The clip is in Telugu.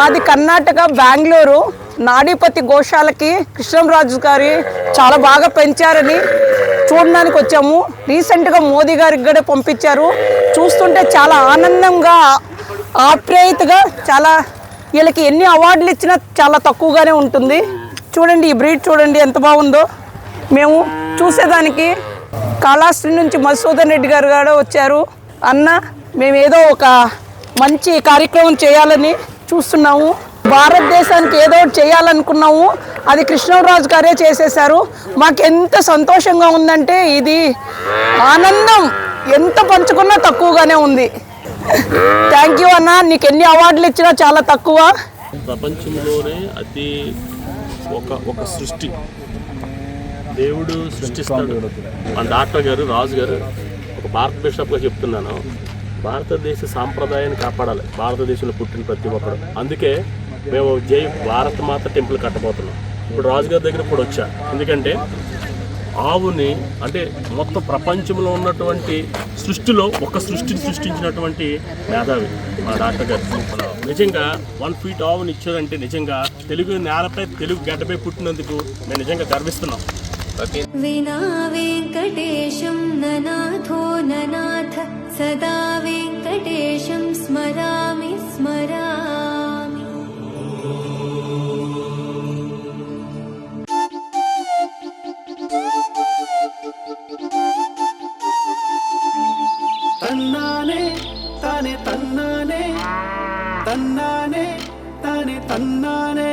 మాది కర్ణాటక బెంగళూరు. నాడీపతి గోశాలకి కృష్ణంరాజు గారి చాలా బాగా పెంచారని చూడడానికి వచ్చాము. రీసెంట్గా మోదీ గారికి కూడా పంపించారు. చూస్తుంటే చాలా ఆనందంగా ఆప్యాయతగా చాలా వీళ్ళకి ఎన్ని అవార్డులు ఇచ్చినా చాలా తక్కువగానే ఉంటుంది. చూడండి ఈ బ్రీడ్ చూడండి ఎంత బాగుందో. మేము చూసేదానికి కాళహస్తి నుంచి మధుసూదన్ రెడ్డి గారు కూడా వచ్చారు. అన్న మేము ఏదో ఒక మంచి కార్యక్రమం చేయాలని చూస్తున్నాము. భారతదేశానికి ఏదో ఒకటి చేయాలనుకున్నాము. అది కృష్ణంరాజు గారే చేసేసారు. మాకు ఎంత సంతోషంగా ఉందంటే ఇది ఆనందం ఎంత పంచుకున్నా తక్కువగానే ఉంది. థ్యాంక్ యూ అన్న. నీకు ఎన్ని అవార్డులు ఇచ్చినా చాలా తక్కువ. ప్రపంచంలోనే అతి ఒక సృష్టి దేవుడు సృష్టిస్తాడు. మన డాక్టర్ గారు రాజు గారు ఒక భారత బిషప్గా చెప్తున్నాను, భారతదేశ సాంప్రదాయాన్ని కాపాడాలి భారతదేశంలో పుట్టిన ప్రతి ఒక్కరు. అందుకే మేము జై భారత మాత టెంపుల్ కట్టబోతున్నాం. ఇప్పుడు రాజుగారి దగ్గర కూడా వచ్చా. ఎందుకంటే ఆవుని అంటే మొత్తం ప్రపంచంలో ఉన్నటువంటి సృష్టిలో ఒక సృష్టిని సృష్టించినటువంటి మేధావి మా డాక్టర్ గారు. నిజంగా 1 ఫీట్ ఆవుని ఇచ్చారంటే నిజంగా తెలుగు నేలపై తెలుగు గడ్డపై పుట్టినందుకు మేము నిజంగా గర్విస్తున్నాం. వినా వెంకటేశం ననాథో ననాథ సదా వెంకటేశం స్మరామి స్మరామి. తన్నానే తానే తన్నానే తన్నానే తానే తన్నానే.